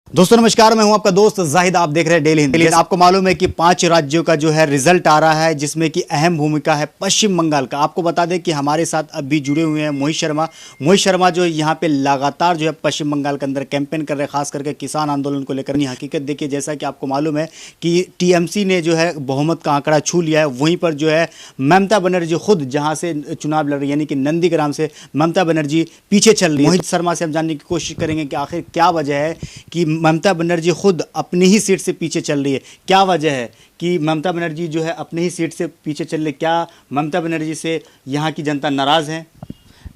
दोस्तों नमस्कार, मैं हूं आपका दोस्त जाहिद। आप देख रहे हैं डेली हिंद। आपको मालूम है कि 5 राज्यों का जो है रिजल्ट आ रहा है, जिसमें कि अहम भूमिका है पश्चिम बंगाल का। आपको बता दें कि हमारे साथ अभी जुड़े हुए हैं मोहित शर्मा जो यहाँ पे लगातार जो है पश्चिम बंगाल के अंदर कैंपेन कर रहे हैं, खास करके किसान आंदोलन को लेकर। हकीकत देखिए, जैसा कि आपको मालूम है कि टीएमसी ने जो है बहुमत का आंकड़ा छू लिया है। वहीं पर जो है ममता बनर्जी खुद जहाँ से चुनाव लड़ रही है, यानी कि नंदीग्राम से ममता बनर्जी पीछे चल रही है। मोहित शर्मा से हम जानने की कोशिश करेंगे कि आखिर क्या वजह है कि ममता बनर्जी खुद अपनी ही सीट से पीछे चल रही है। क्या वजह है कि ममता बनर्जी जो है अपनी ही सीट से पीछे चल रही है? क्या ममता बनर्जी से यहाँ की जनता नाराज है?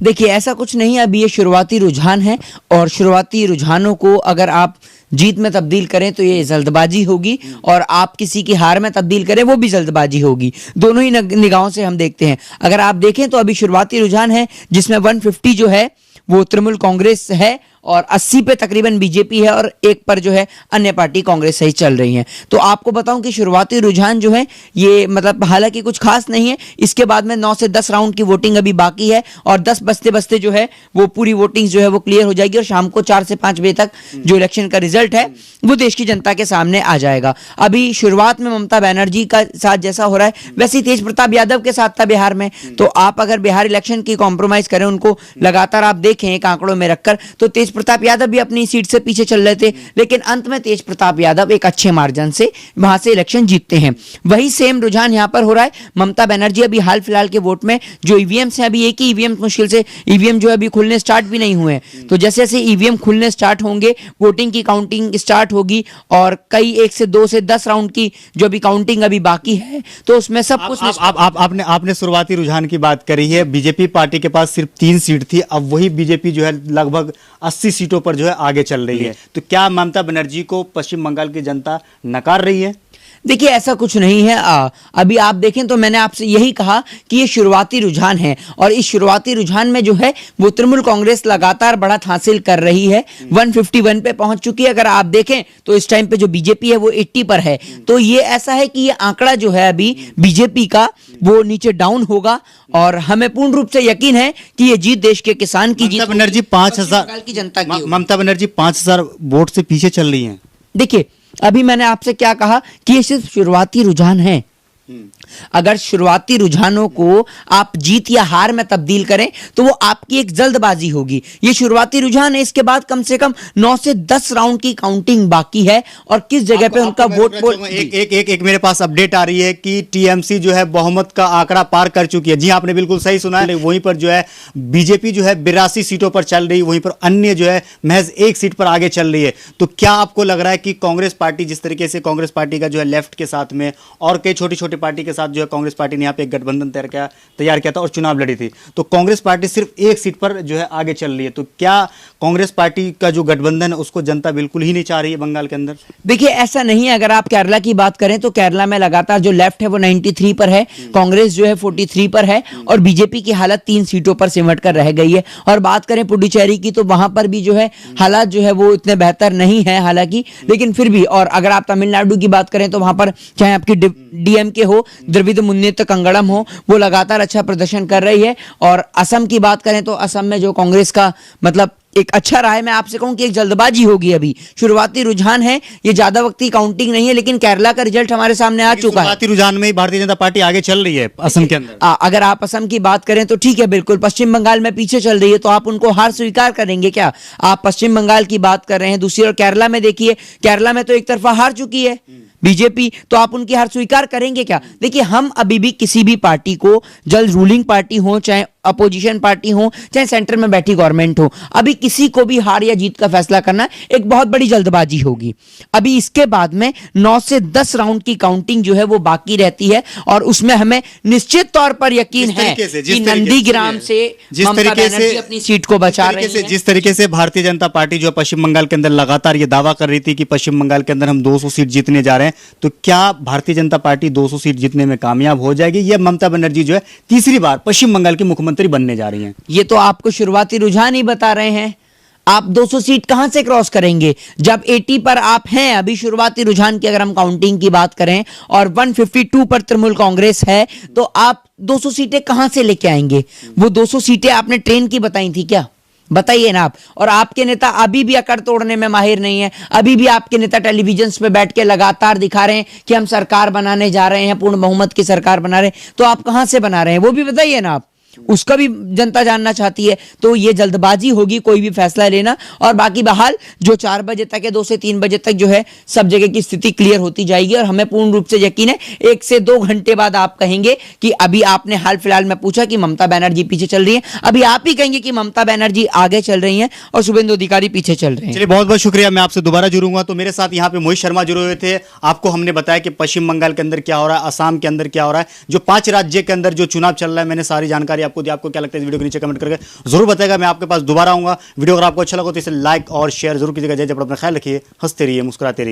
देखिए, ऐसा कुछ नहीं है। अभी ये शुरुआती रुझान है और शुरुआती रुझानों को अगर आप जीत में तब्दील करें तो ये जल्दबाजी होगी, और आप किसी की हार में तब्दील करें वो भी जल्दबाजी होगी। दोनों ही निगाहों से हम देखते हैं। अगर आप देखें तो अभी शुरुआती रुझान है जिसमें 150 जो है वो तृणमूल कांग्रेस है और 80 पे तकरीबन बीजेपी है और 1 पर जो है अन्य पार्टी कांग्रेस सही चल रही है। तो आपको बताऊं कि शुरुआती रुझान जो है ये मतलब हालांकि कुछ खास नहीं है। इसके बाद में 9 से 10 राउंड की वोटिंग अभी बाकी है और 10 बजते बजते जो है वो पूरी वोटिंग जो है वो क्लियर हो जाएगी और शाम को 4 से 5 बजे तक जो इलेक्शन का रिजल्ट है वो देश की जनता के सामने आ जाएगा। अभी शुरुआत में ममता बनर्जी का साथ जैसा हो रहा है वैसे ही तेज प्रताप यादव के साथ था बिहार में। तो आप अगर बिहार इलेक्शन की कॉम्प्रोमाइज करें, उनको लगातार आप देखें एक आंकड़ों में रखकर, तो तेज प्रताप यादव भी अपनी सीट से पीछे चल रहे थे, लेकिन अंत में तेज प्रताप यादव एक अच्छे मार्जिन से वहां से इलेक्शन जीतते हैं। वही सेम रुझान यहां पर हो रहा है। ममता बनर्जी अभी हाल फिलहाल के वोट में जो ईवीएम से, अभी एक ही ईवीएम मुश्किल से ईवीएम जो है अभी खुलने स्टार्ट भी नहीं हुए हैं, तो जैसे जैसे ईवीएम खुलने स्टार्ट होंगे वोटिंग की काउंटिंग स्टार्ट होगी और कई 1 से 2 से 10 राउंड की जो अभी काउंटिंग अभी बाकी है, तो उसमें सब कुछ आपने शुरुआती रुझान की बात करी है। बीजेपी पार्टी के पास सिर्फ 3 सीट थी, अब वही बीजेपी जो है लगभग 80 सीटों पर जो है आगे चल रही है। तो क्या ममता बनर्जी को पश्चिम बंगाल की जनता नकार रही है? देखिए, ऐसा कुछ नहीं है। अभी आप देखें तो मैंने आपसे यही कहा कि ये शुरुआती रुझान है और इस शुरुआती रुझान में जो है वो तृणमूल कांग्रेस लगातार बढ़त हासिल कर रही है। 151 पे पहुंच चुकी है। अगर आप देखें तो इस टाइम पे जो बीजेपी है वो 80 पर है। तो ये ऐसा है कि ये आंकड़ा जो है अभी बीजेपी का वो नीचे डाउन होगा और हमें पूर्ण रूप से यकीन है कि ये जीत देश के किसान की जीत। ममता बनर्जी 5000 की जनता की। ममता बनर्जी 5000 वोट से पीछे चल रही है। देखिए, अभी मैंने आपसे क्या कहा कि ये सिर्फ शुरुआती रुझान है। अगर शुरुआती रुझानों को आप जीत या हार में तब्दील करें तो वो आपकी एक जल्दबाजी होगी। ये शुरुआती रुझान है, इसके बाद कम से कम 9 से 10 राउंड की काउंटिंग बाकी है और किस जगह पे उनका वोट एक मेरे पास अपडेट आ रही है कि टीएमसी जो है बहुमत का आंकड़ा पार कर चुकी है। जी आपने बिल्कुल सही सुना है। वहीं पर जो है बीजेपी जो है 82 सीटों पर चल रही है, वहीं पर अन्य जो है महज 1 सीट पर आगे चल रही है। तो क्या आपको लग रहा है कि कांग्रेस पार्टी, जिस तरीके से कांग्रेस पार्टी का जो है लेफ्ट के साथ में और कई छोटी छोटी पार्टी के साथ जो है कांग्रेस पार्टी ने यहाँ पे एक गठबंधन तैयार किया था और चुनाव लड़ी थी, तो कांग्रेस पार्टी सिर्फ 1 सीट पर जो है आगे चल रही है। तो क्या कांग्रेस पार्टी का जो गठबंधन है उसको जनता बिल्कुल ही नहीं चाह रही है बंगाल के अंदर? देखिए, ऐसा नहीं है। अगर आप केरला की बात करें तो केरला में लगातार जो लेफ्ट है वो 93 पर है, कांग्रेस जो है 43 पर है और बीजेपी की हालत 3 सीटों पर सिमट कर रह गई है। और बात करें पुडुचेरी की तो वहां पर भी जो है हालात जो है वो इतने बेहतर नहीं है हालांकि, लेकिन फिर भी। और अगर आप तमिलनाडु की बात करें तो वहां पर चाहे आपकी डीएमके हो, द्रविड़ मुन्नेत्र कंगड़म हो, वो लगातार अच्छा प्रदर्शन कर रही है। और असम की बात करें तो असम में जो कांग्रेस का मतलब एक अच्छा रहा है। मैं आपसे कहूं कि एक जल्दबाजी होगी। अभी शुरुआती रुझान है, ये ज्यादा वक्त की काउंटिंग नहीं है, लेकिन केरला का रिजल्ट हमारे सामने आ चुका है। शुरुआती रुझान में भारतीय जनता पार्टी आगे चल रही है असम के अंदर। अगर आप असम की बात करें तो ठीक है, बिल्कुल पश्चिम बंगाल में पीछे चल रही है, तो आप उनको हार स्वीकार करेंगे क्या? आप पश्चिम बंगाल की बात कर रहे हैं। दूसरी ओर केरला में देखिए, केरला में तो एक तरफा हार चुकी है बीजेपी, तो आप उनकी हार स्वीकार करेंगे क्या? देखिए, हम अभी भी किसी भी पार्टी को, जल्द रूलिंग पार्टी हो चाहे अपोजिशन पार्टी हो चाहे सेंटर में बैठी गवर्नमेंट हो, अभी किसी को भी हार या जीत का फैसला करना एक बहुत बड़ी जल्दबाजी होगी। अभी इसके बाद में 9 से 10 राउंड की काउंटिंग जो है वो बाकी रहती है और उसमें हमें निश्चित तौर पर यकीन है कि नंदीग्राम से ममता बनर्जी अपनी सीट को बचा रही है। जिस तरीके से भारतीय जनता पार्टी जो पश्चिम बंगाल के अंदर लगातार ये दावा कर रही थी कि पश्चिम बंगाल के अंदर हम 200 सीट जीतने जा रहे हैं, तो क्या भारतीय जनता पार्टी 200 सीट जीतने में कामयाब हो जाएगी या ममता बनर्जी जो है तीसरी बार पश्चिम बंगाल की मुख्यमंत्री बनने जा रही हैं? ये तो आपको शुरुआती रुझान ही बता रहे हैं। आप 200 सीट कहां से क्रॉस करेंगे जब 80 पर आप हैं? अभी शुरुआती रुझान की अगर हम काउंटिंग की बात करें और 152 पर तृणमूल कांग्रेस है, तो आप 200 सीटें कहां से लेके आएंगे? वो 200 सीटें आपने ट्रेन की बताई थी क्या? बताइए ना आप। और आपके नेता अभी भी अकड़ तोड़ने में माहिर नहीं है, अभी भी आपके नेता टेलीविजन पे बैठ के लगातार दिखा रहे हैं कि हम सरकार बनाने जा रहे हैं, पूर्ण बहुमत की सरकार बना रहे हैं। तो आप कहां से बना रहे हैं वो भी बताइए ना आप, उसका भी जनता जानना चाहती है। तो ये जल्दबाजी होगी कोई भी फैसला लेना। और बाकी बहाल जो 4 बजे तक है, 2 से 3 बजे तक जो है सब जगह की स्थिति क्लियर होती जाएगी और हमें पूर्ण रूप से यकीन है 1 से 2 घंटे बाद आप कहेंगे कि अभी आपने हाल फिलहाल में पूछा कि ममता बनर्जी पीछे चल रही है, अभी आप ही कहेंगे कि ममता बनर्जी आगे चल रही हैं और शुभेंदु अधिकारी पीछे चल रहे हैं। चलिए बहुत बहुत शुक्रिया, मैं आपसे दोबारा जुड़ूंगा। तो मेरे साथ यहाँ पे मोहित शर्मा जुड़े हुए थे। आपको हमने बताया कि पश्चिम बंगाल के अंदर क्या हो रहा है, असम के अंदर क्या हो रहा है, जो 5 राज्य के अंदर जो चुनाव चल रहा है, मैंने सारी जानकारी आपको दी। आपको क्या लगता है इस वीडियो के नीचे कमेंट करके जरूर बताएगा। मैं आपके पास दोबारा आऊंगा। वीडियो अगर आपको अच्छा लगा तो इसे लाइक और शेयर जरूर कीजिएगा। जय जय, अपना ख्याल रखिए, हंसते रहिए, मुस्कुराते रहिए।